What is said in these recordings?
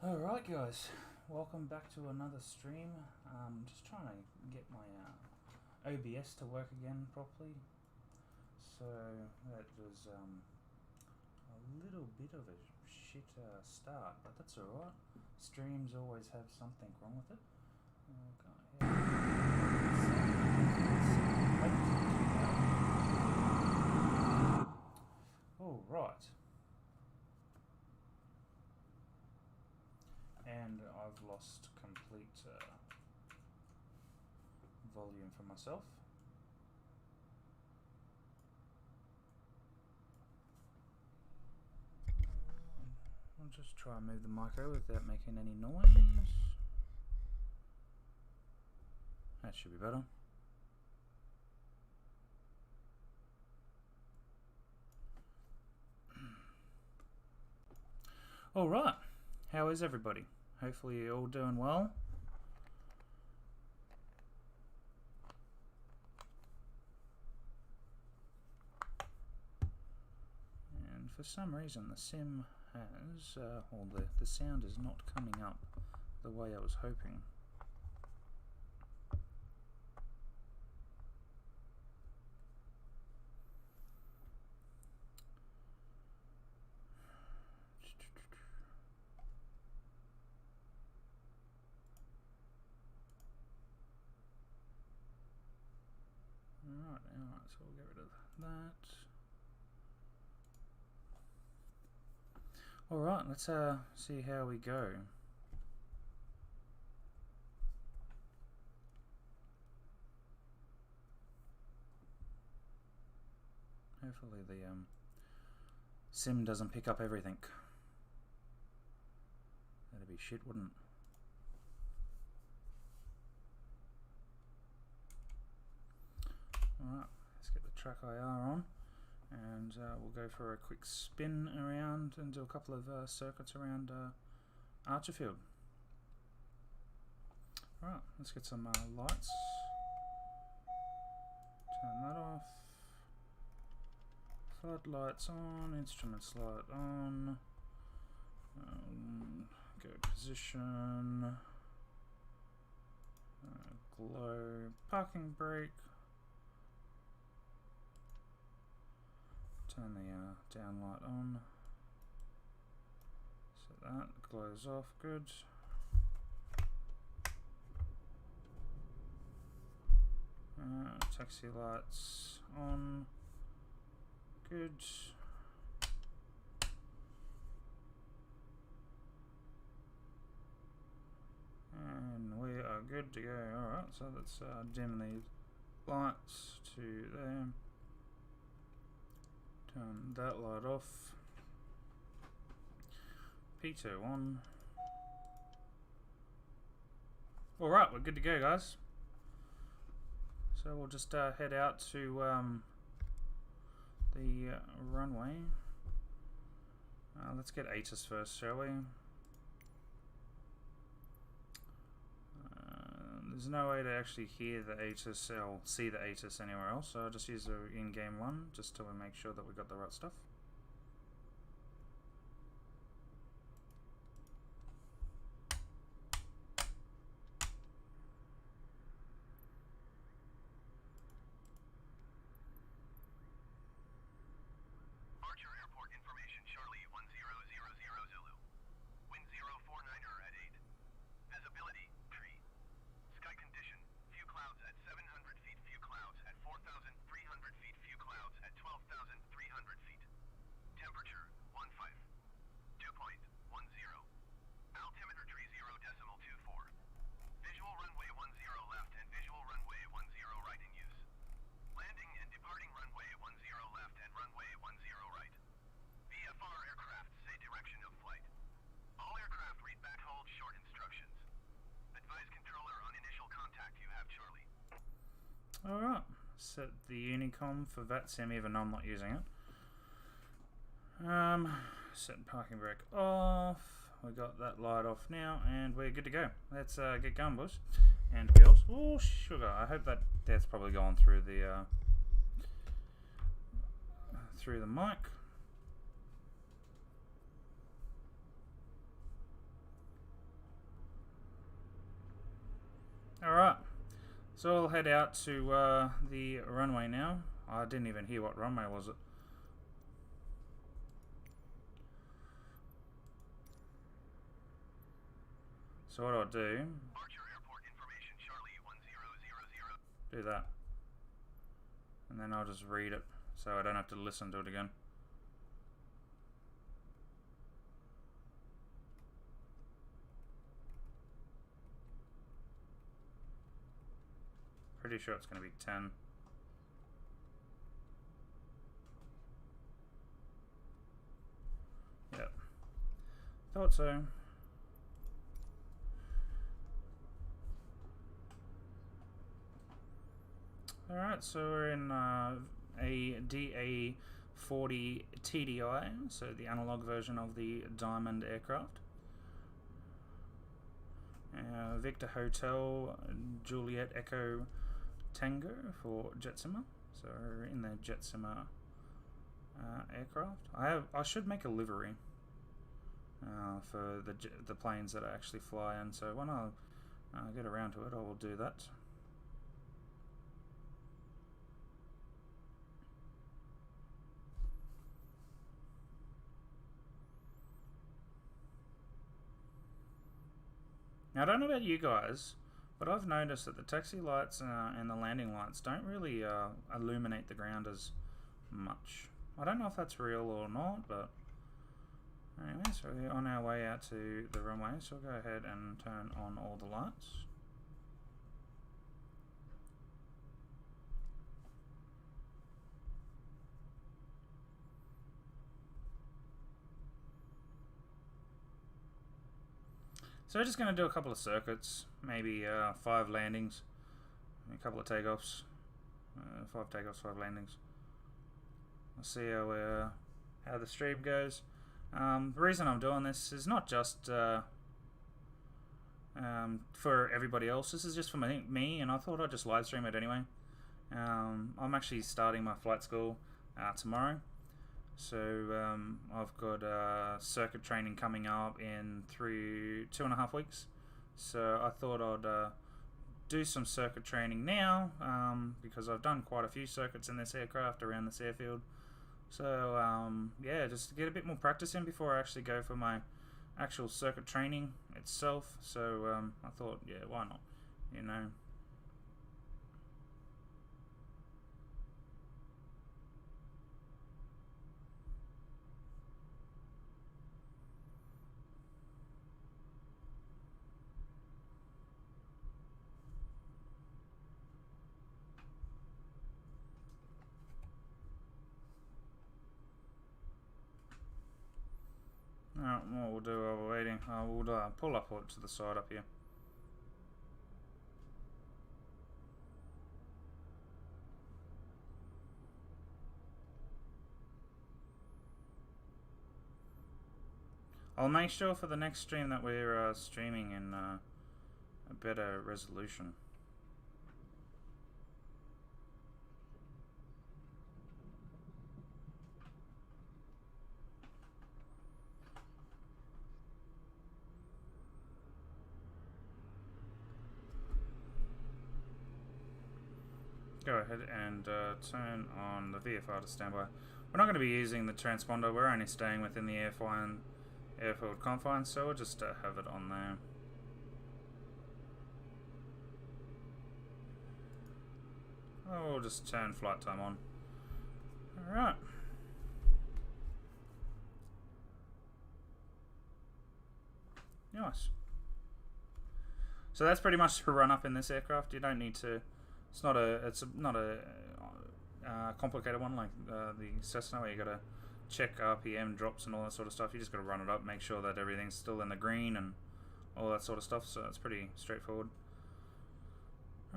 Alright guys, welcome back to another stream. Just trying to get my OBS to work again properly. So that was a little bit of a shit start, but that's alright. Streams always have something wrong with it. Oh, right. And I've lost complete volume for myself. I'll just try and move the micro without making any noise. That should be better. Alright, how is everybody? Hopefully you're all doing well. And for some reason the sim has, or the sound is not coming up the way I was hoping. Alright, so we'll get rid of that. Alright, let's see how we go. Hopefully the sim doesn't pick up everything. That'd be shit, wouldn't it? Alright, let's get the track IR on, and we'll go for a quick spin around and do a couple of circuits around Archerfield. Alright, let's get some lights. Turn that off. Floodlights on, instruments light on. Go position. Glow, parking brake. Turn the down light on. So that glows off, good. Taxi lights on, good. And we are good to go. Alright, so let's dim the lights to there. Turn that light off. P2 on. Alright, we're good to go, guys. So we'll just head out to the runway. Let's get H.O.T.A.S first, shall we? There's no way to actually hear the H.O.T.A.S or see the H.O.T.A.S anywhere else, so I'll just use the in-game one just to make sure that we got the right stuff. Alright, set the Honeycomb for VATSIM even though I'm not using it. Set parking brake off. We got that light off now and we're good to go. Let's get going, boys and girls. Oh, sugar. I hope that's probably going through the mic. Alright. So we'll head out to the runway now. I didn't even hear what runway was it. So what I'll do, do that, and then I'll just read it so I don't have to listen to it again. Pretty sure it's going to be 10. Yep. Thought so. Alright, so we're in a DA40 TDI, so the analog version of the Diamond aircraft. Victor Hotel Juliet Echo Tango for Jetsimmer. So we're in the Jetsimmer aircraft. I should make a livery for the planes that I actually fly in. So when I get around to it, I will do that. Now, I don't know about you guys, but I've noticed that the taxi lights and the landing lights don't really illuminate the ground as much. I don't know if that's real or not, but anyway, so we're on our way out to the runway, so we'll go ahead and turn on all the lights. So we're just going to do a couple of circuits, maybe 5 landings, a couple of takeoffs, 5 takeoffs, 5 landings. We'll see how the stream goes. The reason I'm doing this is not just for everybody else. This is just for me, and I thought I'd just live stream it anyway. I'm actually starting my flight school tomorrow. So I've got circuit training coming up in 2.5 weeks. So I thought I'd do some circuit training now because I've done quite a few circuits in this aircraft around this airfield. So yeah, just to get a bit more practice in before I actually go for my actual circuit training itself. So I thought, yeah, why not, you know. What we'll do while we're waiting, we'll pull up to the side up here. I'll make sure for the next stream that we're streaming in a better resolution. Go ahead and turn on the VFR to standby. We're not going to be using the transponder, we're only staying within the airfield confines, so we'll just have it on there. Oh, we'll just turn flight time on. Alright. Nice. So that's pretty much the run up in this aircraft. You don't need to. It's not a complicated one like the Cessna where you got to check RPM drops and all that sort of stuff. You just got to run it up, make sure that everything's still in the green and all that sort of stuff. So it's pretty straightforward.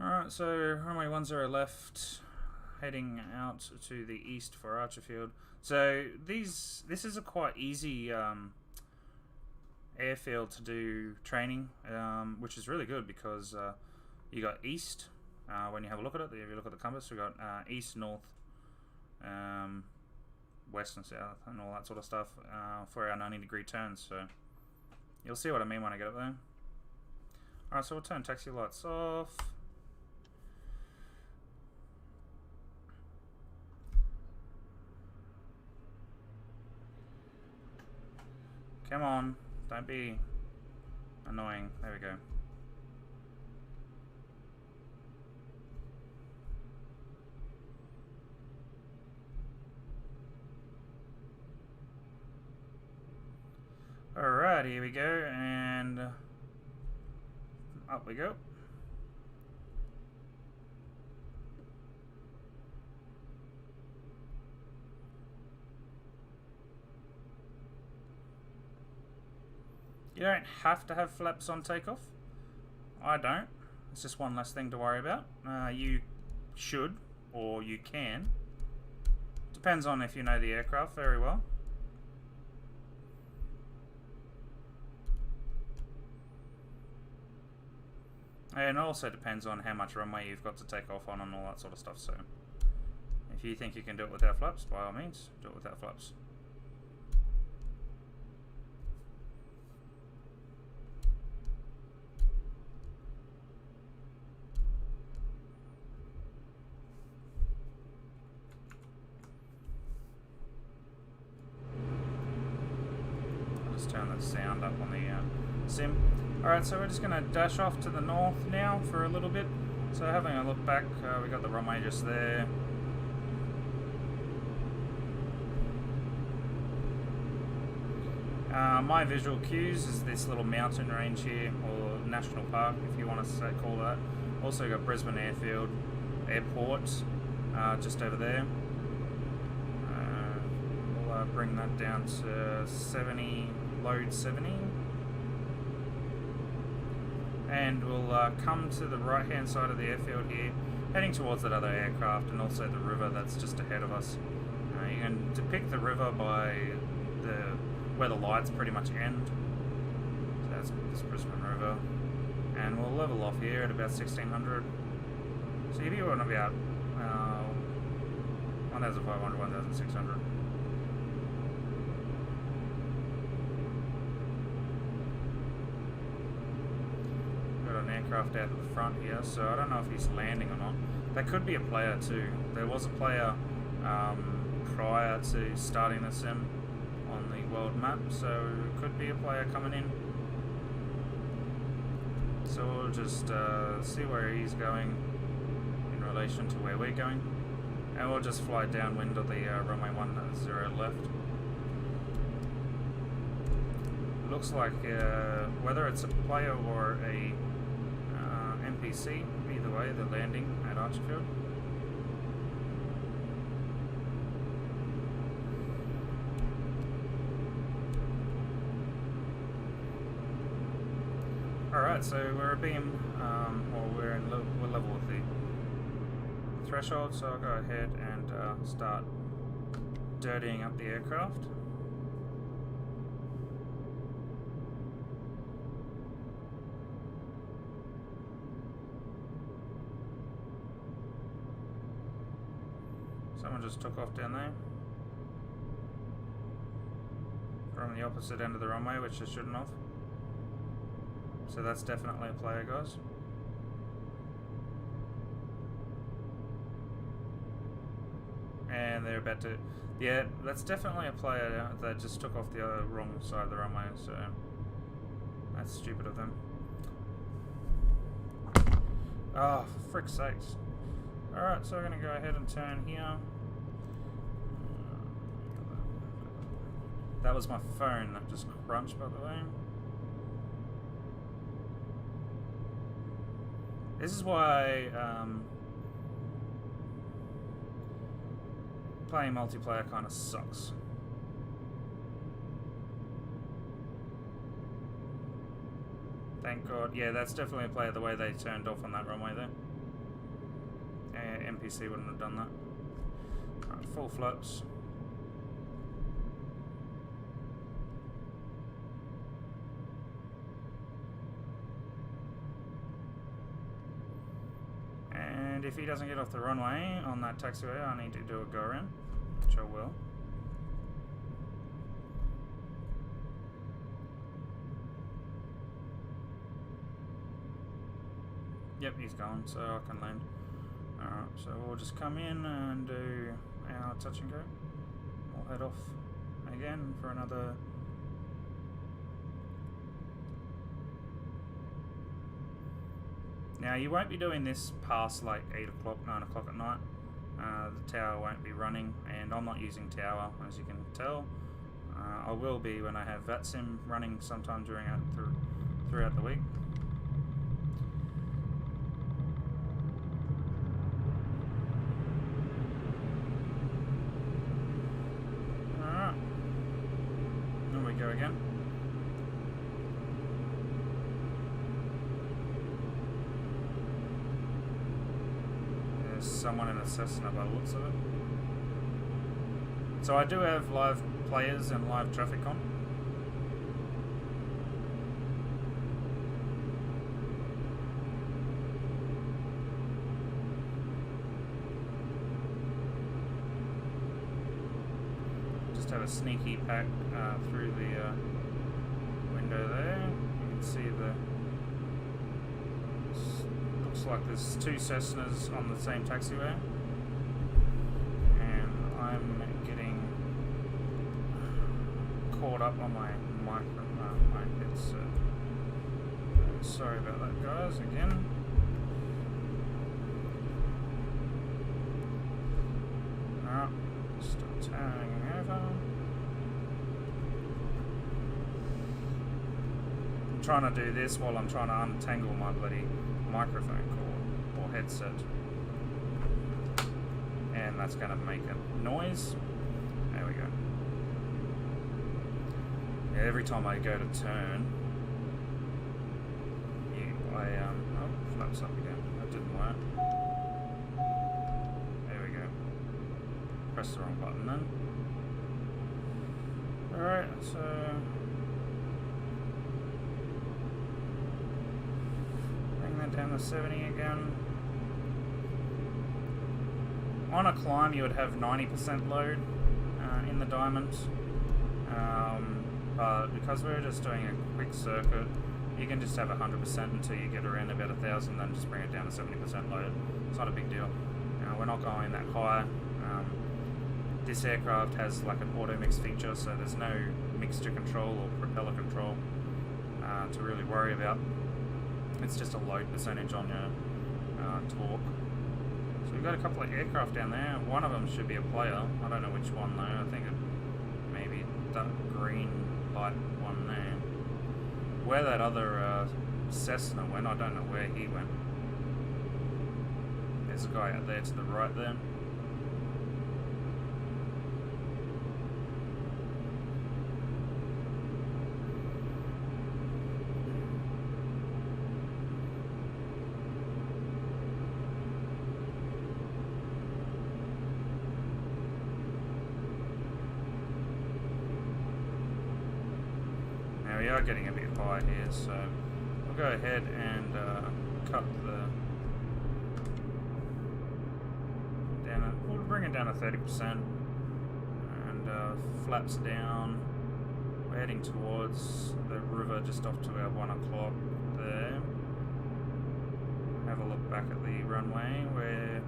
Alright, so runway 10 left, heading out to the east for Archerfield. So this is a quite easy airfield to do training, which is really good because you got east. When you have a look at it, if you look at the compass, we've got east, north, west and south and all that sort of stuff for our 90-degree turns. So you'll see what I mean when I get up there. Alright, so we'll turn taxi lights off. Come on, don't be Annoying. There we go. Alright, here we go, and up we go. You don't have to have flaps on takeoff. I don't. It's just one less thing to worry about. You should, or you can. Depends on if you know the aircraft very well. And it also depends on how much runway you've got to take off on and all that sort of stuff. So if you think you can do it without flaps, by all means, do it without flaps. I'll just turn the sound up on the sim. Alright, so we're just going to dash off to the north now for a little bit. So having a look back, we got the runway just there. My visual cues is this little mountain range here, or national park if you want to call that. Also got Brisbane Airfield, Airport, just over there. We'll bring that down to 70, load 70. And we'll come to the right hand side of the airfield here, heading towards that other aircraft and also the river that's just ahead of us. You can depict the river by where the lights pretty much end. So that's this Brisbane River. And we'll level off here at about 1600. So you'll be on about 1500, 1600. An aircraft out at the front here, so I don't know if he's landing or not. There could be a player too. There was a player prior to starting the sim on the world map, so it could be a player coming in. So we'll just see where he's going in relation to where we're going, and we'll just fly downwind of the runway 10 left. Looks like whether it's a player or a NPC, either way, they're landing at Archerfield. Alright, so we're a beam, we're level with the threshold, so I'll go ahead and start dirtying up the aircraft. Someone just took off down there from the opposite end of the runway, which they shouldn't have. So that's definitely a player, guys. And they're about to... Yeah, that's definitely a player that just took off the wrong side of the runway, so that's stupid of them. Oh, for frick's sakes. Alright, so we're going to go ahead and turn here. That was my phone that just crunched, by the way. This is why playing multiplayer kind of sucks. Thank God. Yeah, that's definitely a player the way they turned off on that runway there. NPC wouldn't have done that. Right, full flaps. And if he doesn't get off the runway on that taxiway, I need to do a go around, which I will. Yep, he's gone, so I can land. Alright, so we'll just come in and do our touch and go. We'll head off again for another Now you won't be doing this past like 8 o'clock, 9 o'clock at night. The tower won't be running, and I'm not using tower, as you can tell. I will be when I have VATSIM running sometime throughout the week. Alright. There we go again. There's someone in a Cessna by the looks of it. So I do have live players and live traffic on. Just have a sneaky pack through the window there. You can see looks like there's 2 Cessnas on the same taxiway. And I'm getting caught up on my headset. Sorry about that, guys, again. Start turning over. I'm trying to do this while I'm trying to untangle my bloody microphone cord or headset. And that's going to make a noise. There we go. Yeah, every time I go to turn, oh, flaps up again. That didn't work. There we go. Press the wrong button then. Alright, so bring that down to 70 again. On a climb you would have 90% load in the diamond, but because we're just doing a quick circuit, you can just have 100% until you get around about 1,000, then just bring it down to 70% load. It's not a big deal. We're not going that high. This aircraft has like an auto mix feature, so there's no mixture control or propeller control to really worry about. It's just a load percentage on your torque. So we've got a couple of aircraft down there. One of them should be a player. I don't know which one though. I think it maybe that green light one there. Where that other Cessna went, I don't know where he went. There's a guy out there to the right there. We are getting a bit high here, so we'll go ahead and cut we'll bring it down to 30% and flaps down. We're heading towards the river just off to our 1 o'clock there. Have a look back at the runway. We're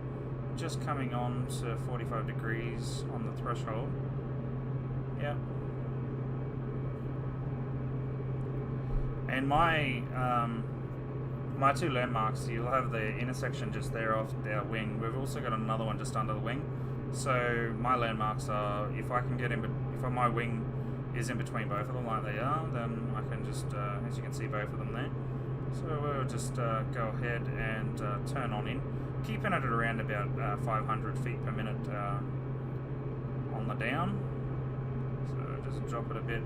just coming on to 45 degrees on the threshold. Yep. And my 2 landmarks, you'll have the intersection just there off our wing. We've also got another one just under the wing. So my landmarks are, if I can get in, if my wing is in between both of them like they are, then I can just, as you can see, both of them there. So we'll just go ahead and turn on in, keeping it at around about 500 feet per minute on the down. So just drop it a bit.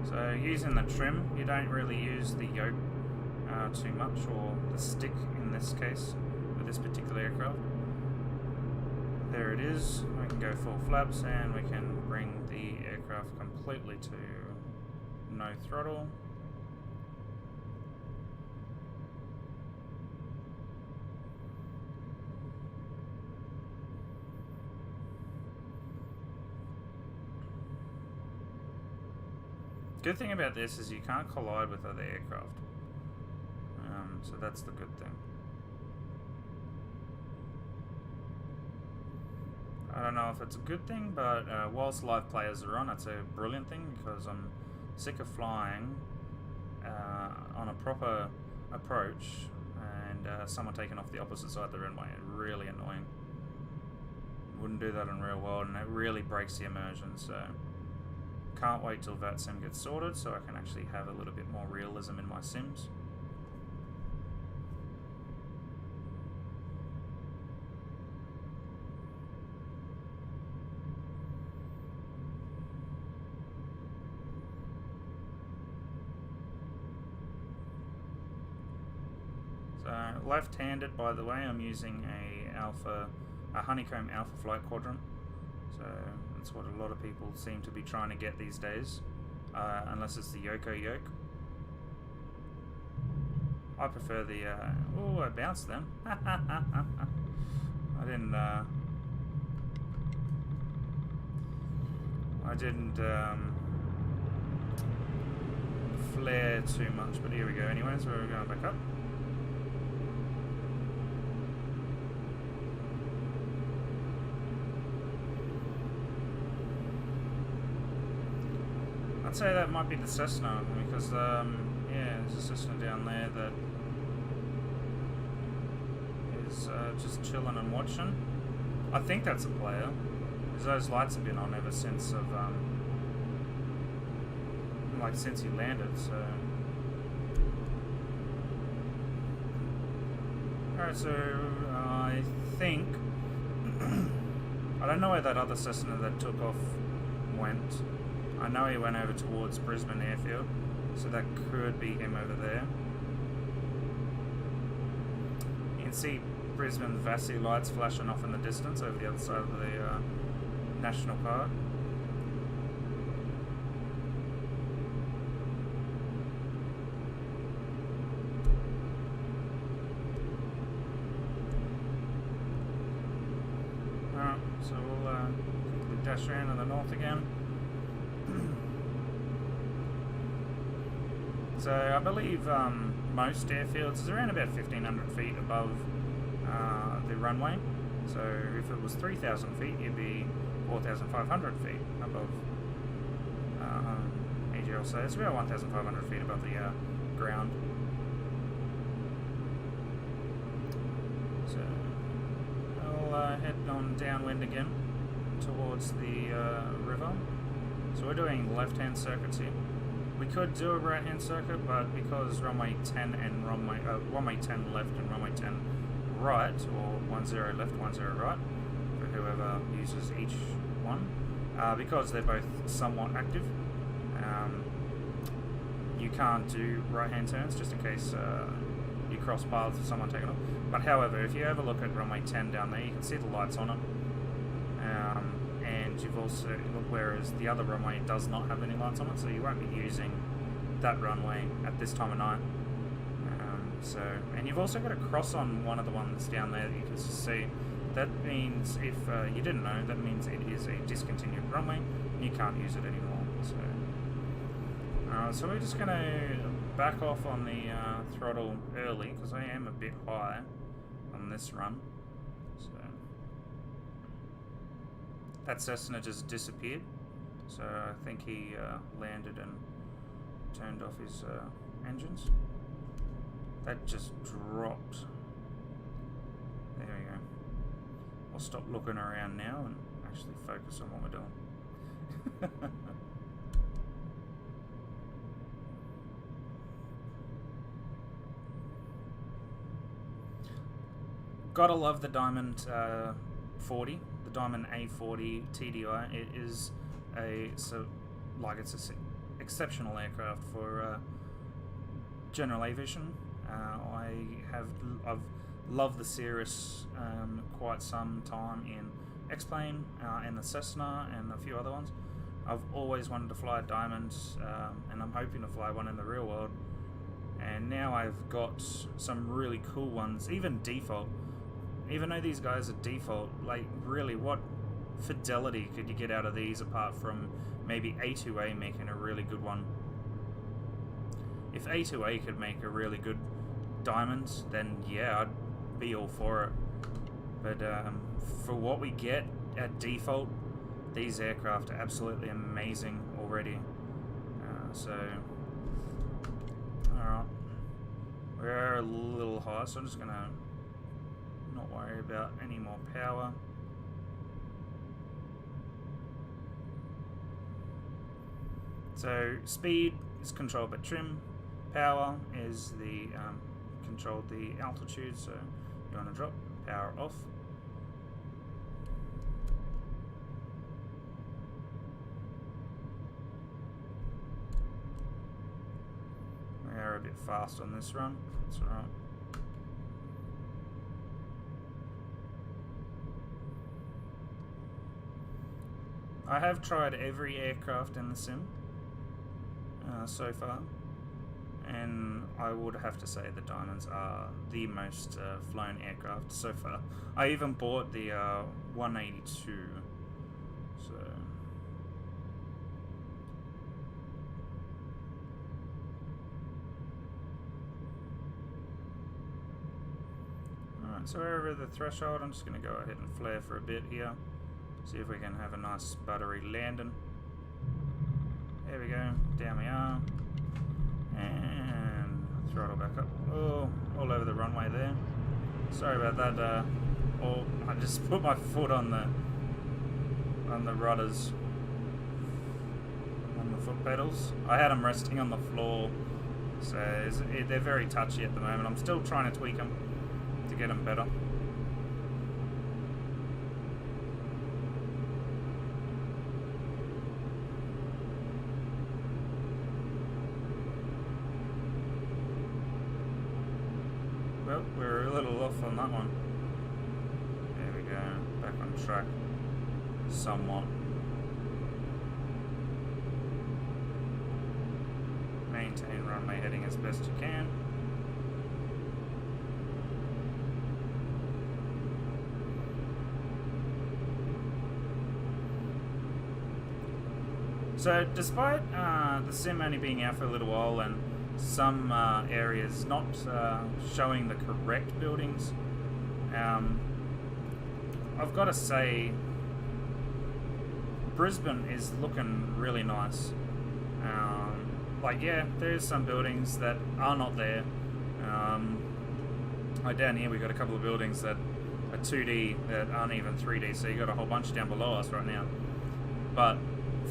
So using the trim, you don't really use the yoke too much, or the stick in this case, with this particular aircraft. There it is. We can go full flaps and we can bring the aircraft completely to no throttle. Good thing about this is you can't collide with other aircraft, so that's the good thing. I don't know if it's a good thing, but whilst live players are on, it's a brilliant thing, because I'm sick of flying on a proper approach and someone taking off the opposite side of the runway. Really annoying. Wouldn't do that in real world, and it really breaks the immersion. So can't wait till that sim gets sorted so I can actually have a little bit more realism in my sims. So left-handed, by the way, I'm using a Honeycomb Alpha Flight Quadrant. So that's what a lot of people seem to be trying to get these days, unless it's the Yoko Yoke. I prefer the. Oh, I bounced then. I didn't flare too much, but here we go. Anyways, we're going back up. I'd say that might be the Cessna, because yeah, there's a Cessna down there that is just chilling and watching. I think that's a player, because those lights have been on ever since like since he landed. So alright, so I think I don't know where that other Cessna that took off went. I know he went over towards Brisbane Airfield, so that could be him over there. You can see Brisbane Vassy lights flashing off in the distance over the other side of the National Park. Alright, so we'll quickly dash around to the north again. So I believe most airfields is around about 1,500 feet above the runway. So if it was 3,000 feet, you'd be 4,500 feet above AGL. So it's about 1,500 feet above the ground. So I'll head on downwind again towards the river. So we're doing left-hand circuits here. We could do a right-hand circuit, but because runway 10 and runway 10 left and runway 10 right, or 10 left, 10 right, for whoever uses each one, because they're both somewhat active, you can't do right-hand turns just in case you cross paths with someone taking off. But however, if you have a look at runway 10 down there, you can see the lights on it. And you've also, whereas the other runway does not have any lights on it, so you won't be using that runway at this time of night. And you've also got a cross on one of the ones down there that you can see. That means, if you didn't know, that means it is a discontinued runway and you can't use it anymore. So we're just going to back off on the throttle early, because I am a bit high on this run. So that Cessna just disappeared, so I think he landed and turned off his engines. That just dropped. There we go. I'll stop looking around now and actually focus on what we're doing. Gotta love the Diamond 40. Diamond A40 TDI. It is it's an exceptional aircraft for general aviation. I've loved the Cirrus quite some time in X-Plane and the Cessna and a few other ones. I've always wanted to fly a Diamond, and I'm hoping to fly one in the real world. And now I've got some really cool ones, even default. Even though these guys are default, like, really, what fidelity could you get out of these apart from maybe A2A making a really good one? If A2A could make a really good Diamond, then yeah, I'd be all for it. But for what we get at default, these aircraft are absolutely amazing already. So Alright. We're a little high, so I'm just gonna not worry about any more power. So speed is controlled by trim. Power is the controlled the altitude, so you want to drop power off. We are a bit fast on this run, that's alright. I have tried every aircraft in the sim so far, and I would have to say the Diamonds are the most flown aircraft so far. I even bought the 182, so alright, so we're over the threshold. I'm just going to go ahead and flare for a bit here, see if we can have a nice buttery landing. There we go, down we are, and throttle back up. Oh, all over the runway there. Sorry about that. Oh, I just put my foot on the rudders, on the foot pedals. I had them resting on the floor, so they're very touchy at the moment. I'm still trying to tweak them to get them better. Well, we're a little off on that one. There we go, back on track, somewhat. Maintain runway heading as best you can. So, despite the sim only being out for a little while and some areas not showing the correct buildings, I've got to say Brisbane is looking really nice. Like, yeah, there's some buildings that are not there. Like down here we got a couple of buildings that are 2D that aren't even 3D, so you got a whole bunch down below us right now. But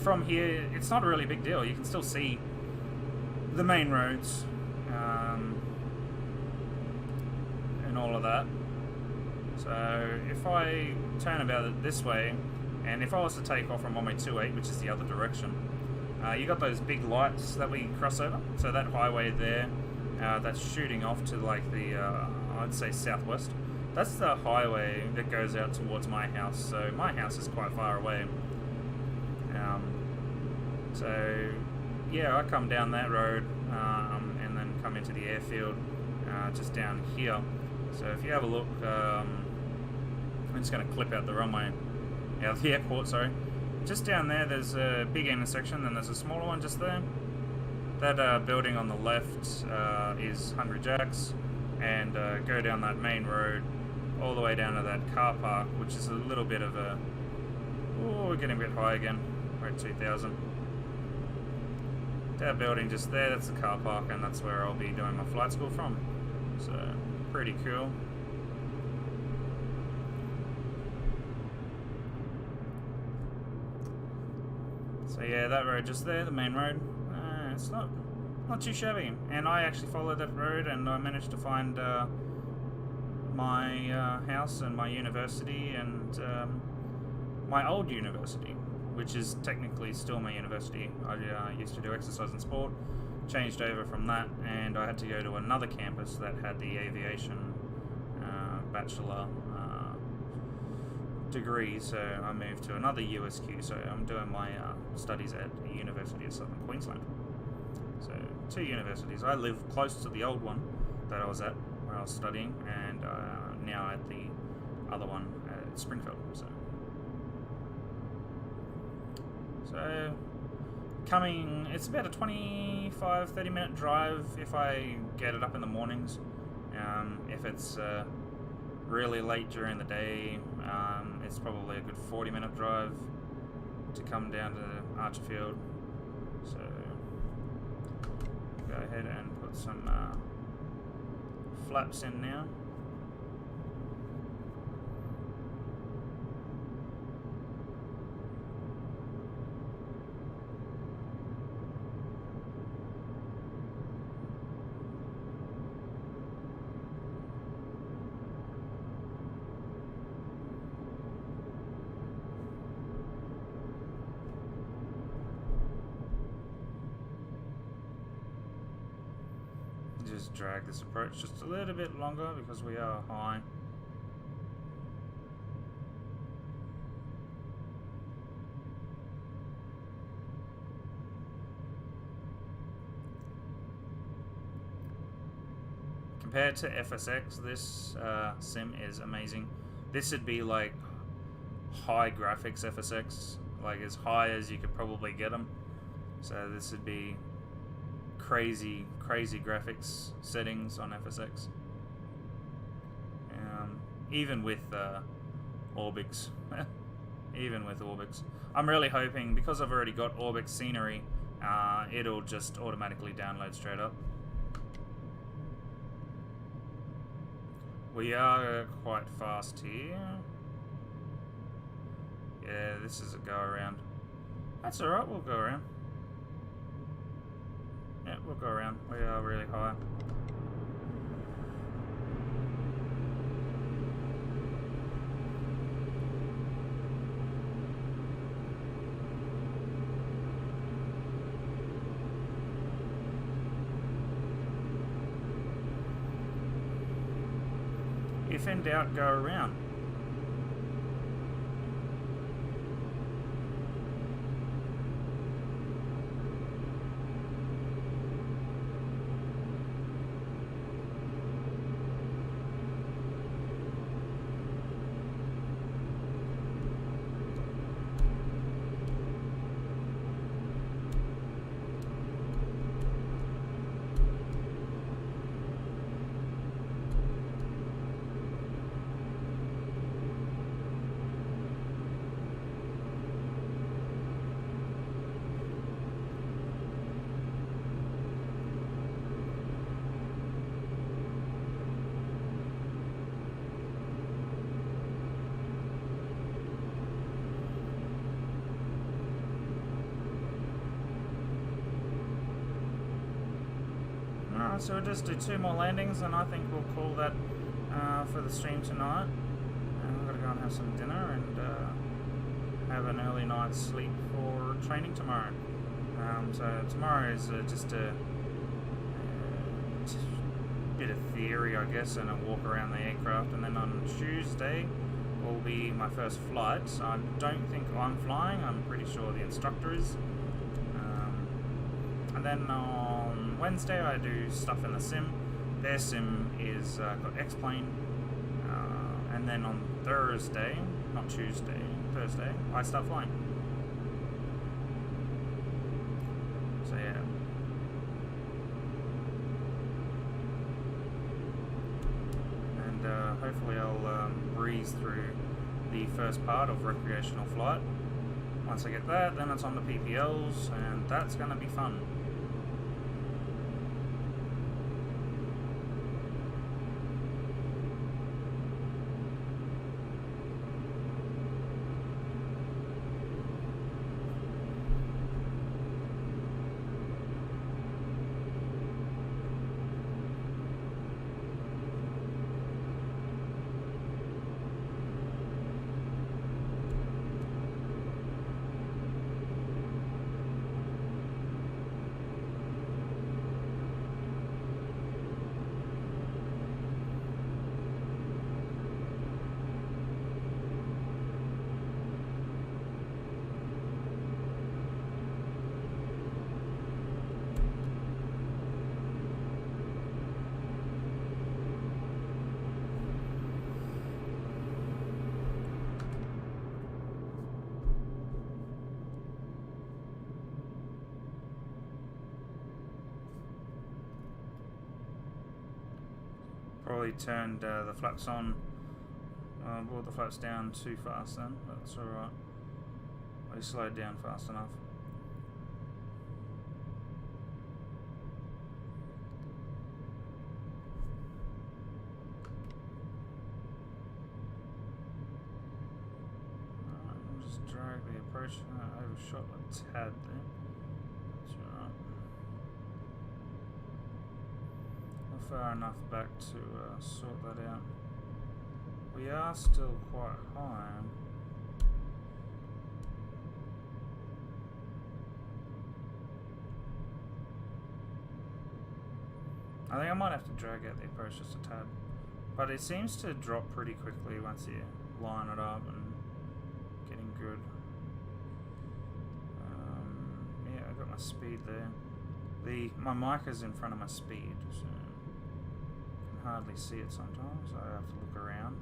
from here, it's not a really big deal. You can still see the main roads and all of that. So if I turn about it this way, and if I was to take off from runway 28, which is the other direction, you got those big lights that we cross over. So that highway there, that's shooting off to like the I'd say southwest. That's the highway that goes out towards my house. So my house is quite far away. So yeah, I come down that road and then come into the airfield just down here. So if you have a look, I'm just going to clip out the runway, the airport, sorry. Just down there, there's a big intersection, then there's a smaller one just there. That building on the left is Hungry Jack's, and go down that main road all the way down to that car park, which is a little bit of a... Oh, we're getting a bit high again. We're at 2,000. That building just there, that's the car park, and that's where I'll be doing my flight school from. So, pretty cool. So yeah, that road just there, the main road, it's not too shabby. And I actually followed that road, and I managed to find my house and my university and my old university, which is technically still my university. I used to do exercise and sport, changed over from that, and I had to go to another campus that had the aviation bachelor degree, so I moved to another USQ, so I'm doing my studies at the University of Southern Queensland. So 2 universities. I live close to the old one that I was at, where I was studying, and now at the other one at Springfield. So coming, it's about a 25-30 minute drive if I get it up in the mornings. If it's really late during the day, it's probably a good 40-minute drive to come down to Archerfield. So go ahead and put put some flaps in now. Just drag this approach just a little bit longer because we are high. Compared to FSX, this sim is amazing. This would be like high graphics FSX, like as high as you could probably get them. So this would be crazy graphics settings on FSX, even with Orbix. Even with Orbix, I'm really hoping, because I've already got Orbix scenery, it'll just automatically download straight up. We are quite fast here. Yeah, this is a go around. That's alright, we'll go around. Yeah, we'll go around. We are really high. If in doubt, go around. So we'll just do 2 more landings, and I think we'll call that for the stream tonight. And we're going to go and have some dinner and have an early night's sleep for training tomorrow. So tomorrow is just a bit of theory, I guess, and a walk around the aircraft. And then on Tuesday will be my first flight. So I don't think I'm flying. I'm pretty sure the instructor is. And then on Wednesday I do stuff in the sim. Their sim is got X-Plane. And then on Thursday, not Tuesday, Thursday, I start flying. So yeah. And hopefully I'll breeze through the first part of recreational flight. Once I get that, then it's on the PPLs, and that's going to be fun. Probably turned the flaps on, brought the flaps down too fast then, but that's alright. I slowed down fast enough. drag the approach. I overshot a tad there. That's alright. We're far enough back to sort that out. We are still quite high. I think I might have to drag out the approach just a tad. But it seems to drop pretty quickly once you line it up and getting good. Yeah, I got my speed there. My mic is in front of my speed, so I can hardly see it sometimes. I have to look around.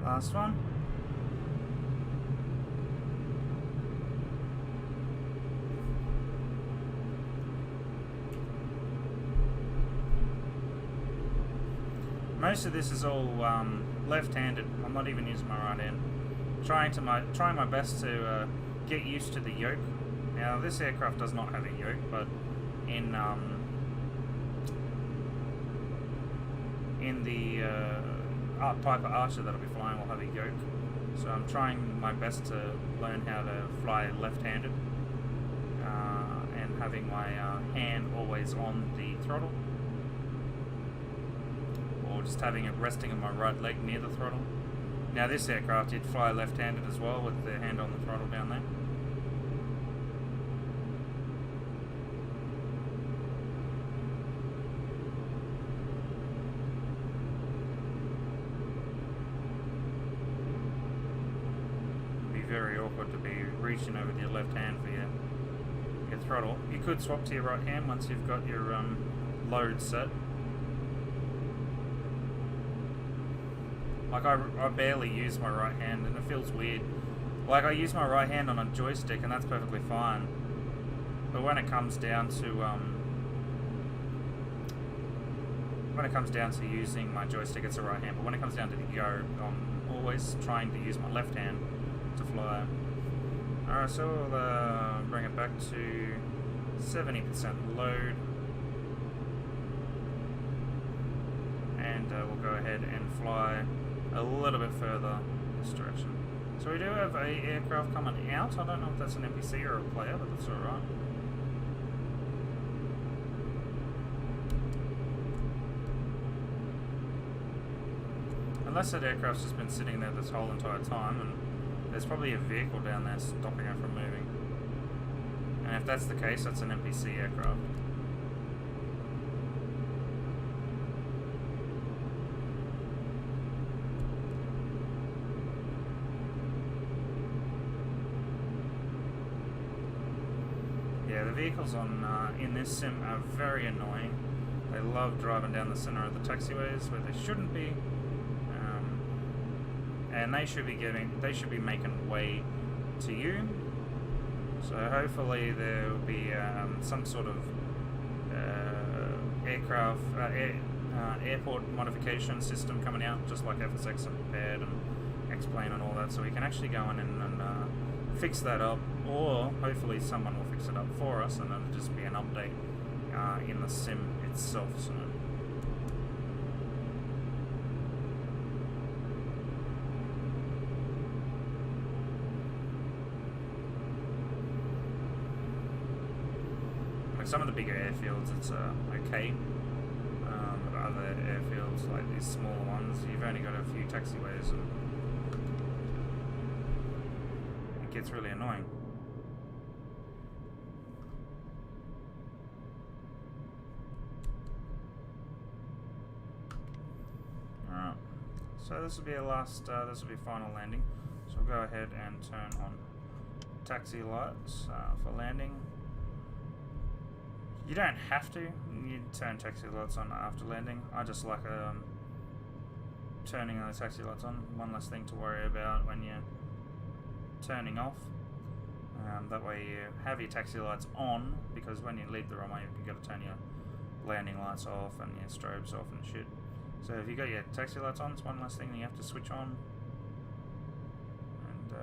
Last one. Most of this is all left-handed. I'm not even using my right hand. Trying my best to get used to the yoke. Now this aircraft does not have a yoke, but in the type of Archer that I'll be flying will have a yoke. So I'm trying my best to learn how to fly left-handed and having my hand always on the throttle, or just having it resting on my right leg near the throttle. Now this aircraft did fly left-handed as well with the hand on the throttle down there. Very awkward to be reaching over with your left hand for your throttle. You could swap to your right hand once you've got your load set. Like I barely use my right hand and it feels weird. Like I use my right hand on a joystick and that's perfectly fine. But when it comes down to using my joystick, it's a right hand. But when it comes down to the go, I'm always trying to use my left hand to fly. Alright, so we'll bring it back to 70% load, and we'll go ahead and fly a little bit further this direction. So we do have a aircraft coming out. I don't know if that's an NPC or a player, but that's alright. Unless that aircraft's just been sitting there this whole entire time, and there's probably a vehicle down there stopping it from moving. And if that's the case, that's an NPC aircraft. Yeah, the vehicles in this sim are very annoying. They love driving down the center of the taxiways where they shouldn't be. And they should be making way to you. So hopefully there will be some sort of airport modification system coming out, just like FSX and Ped and X-Plane and all that, so we can actually go in and fix that up, or hopefully someone will fix it up for us and it'll just be an update in the sim itself. So. Some of the bigger airfields, it's okay. But other airfields, like these smaller ones, you've only got a few taxiways, and it gets really annoying. Alright, so this will be a this will be final landing. So we'll go ahead and turn on taxi lights for landing. You don't have to. You turn taxi lights on after landing. I just like turning the taxi lights on. One less thing to worry about when you're turning off. That way you have your taxi lights on, because when you leave the runway you've got to turn your landing lights off and your strobes off and shit. So if you got your taxi lights on, it's one less thing that you have to switch on. And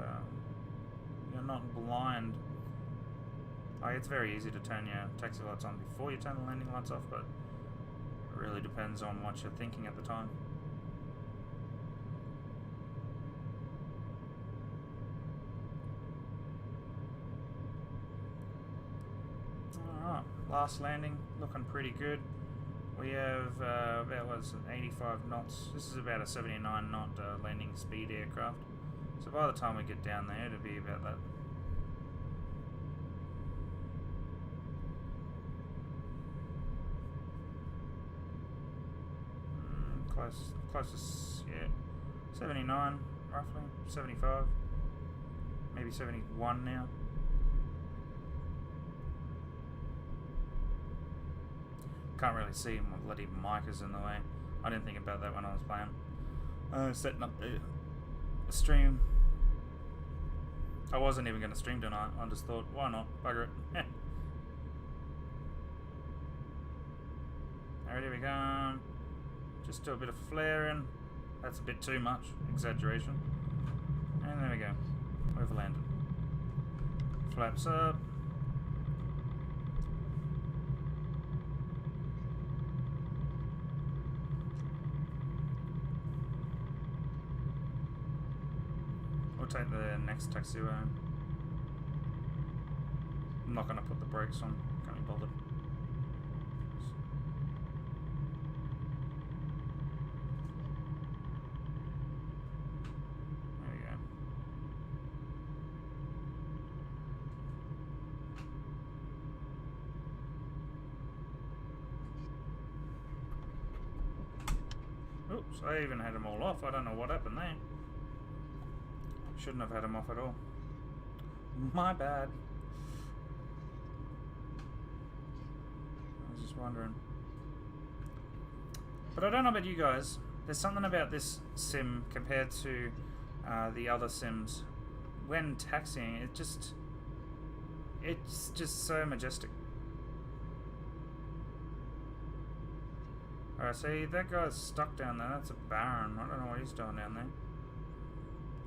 you're not blind. It's very easy to turn your taxi lights on before you turn the landing lights off, but it really depends on what you're thinking at the time. Alright, last landing, looking pretty good. We have about, what is it, 85 knots. This is about a 79 knot landing speed aircraft. So by the time we get down there, it'll be about that. Closest, yeah, 79 roughly, 75, maybe 71 now. Can't really see, my bloody mic is in the way. I didn't think about that when I was playing. Setting up the stream. I wasn't even going to stream tonight. I just thought, why not? Bugger it. Alright, here we go. Just do a bit of flaring. That's a bit too much. Exaggeration. And there we go. We've landed. Flaps up. We'll take the next taxiway. I'm not going to put the brakes on. Can't be bothered. Oops, I even had them all off. I don't know what happened there. Shouldn't have had them off at all. My bad. I was just wondering. But I don't know about you guys. There's something about this sim compared to the other sims. When taxiing, it's just so majestic. Alright, see, that guy's stuck down there. That's a Baron. I don't know what he's doing down there.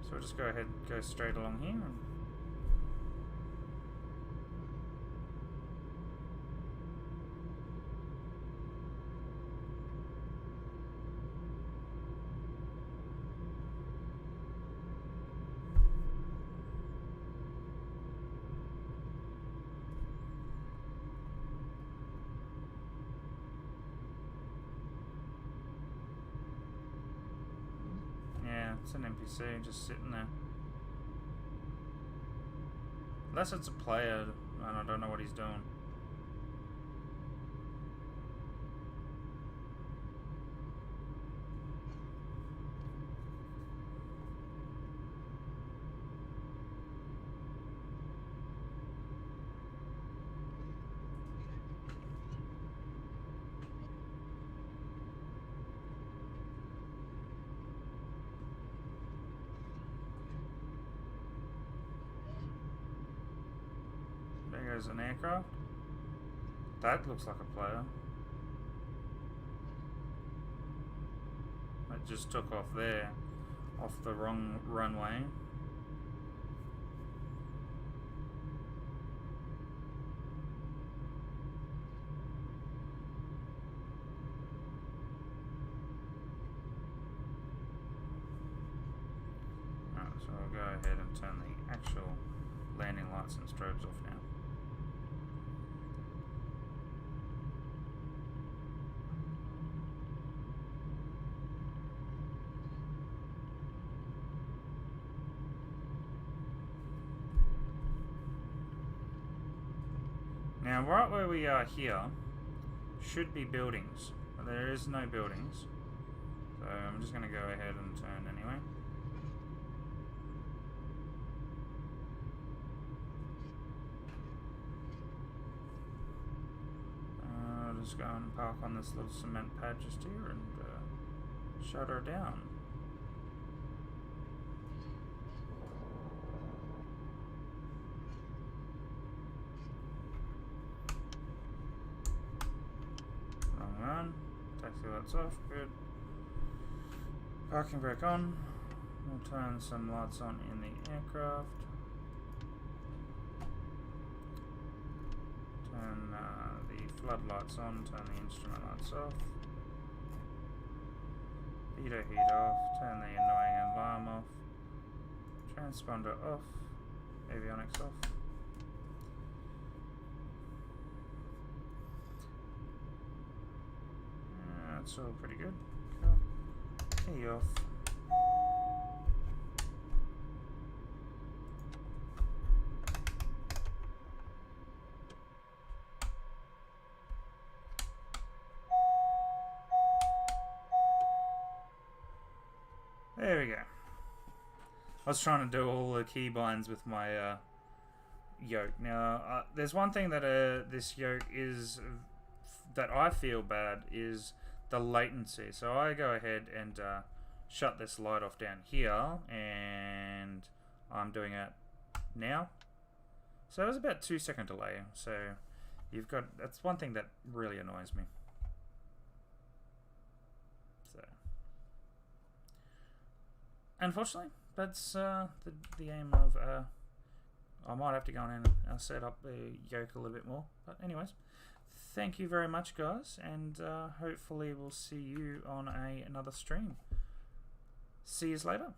So we'll just go ahead and go straight along here. It's an NPC just sitting there. Unless it's a player, and I don't know what he's doing. There's an aircraft. That looks like a player. It just took off there, off the wrong runway. Alright, so I'll go ahead and turn the actual landing lights and strobes off now. Now, right where we are here should be buildings, but there is no buildings. So I'm just going to go ahead and turn anyway. just go and park on this little cement pad just here and shut her down. Wrong one. Taxi lights off. Good. Parking brake on. We'll turn some lights on in the aircraft. Turn the floodlights on, turn the instrument lights off. Veto heat off, turn the annoying alarm off. Transponder off, avionics off. That's all pretty good. Cool. Key off. There we go. I was trying to do all the keybinds with my yoke. Now, there's one thing that this yoke is that I feel bad is the latency. So I go ahead and shut this light off down here, and I'm doing it now. So there's about 2-second delay. So you've got, that's one thing that really annoys me. Unfortunately, that's the aim of. I might have to go in and set up the yoke a little bit more. But anyways, thank you very much, guys, and hopefully we'll see you on another stream. See you later.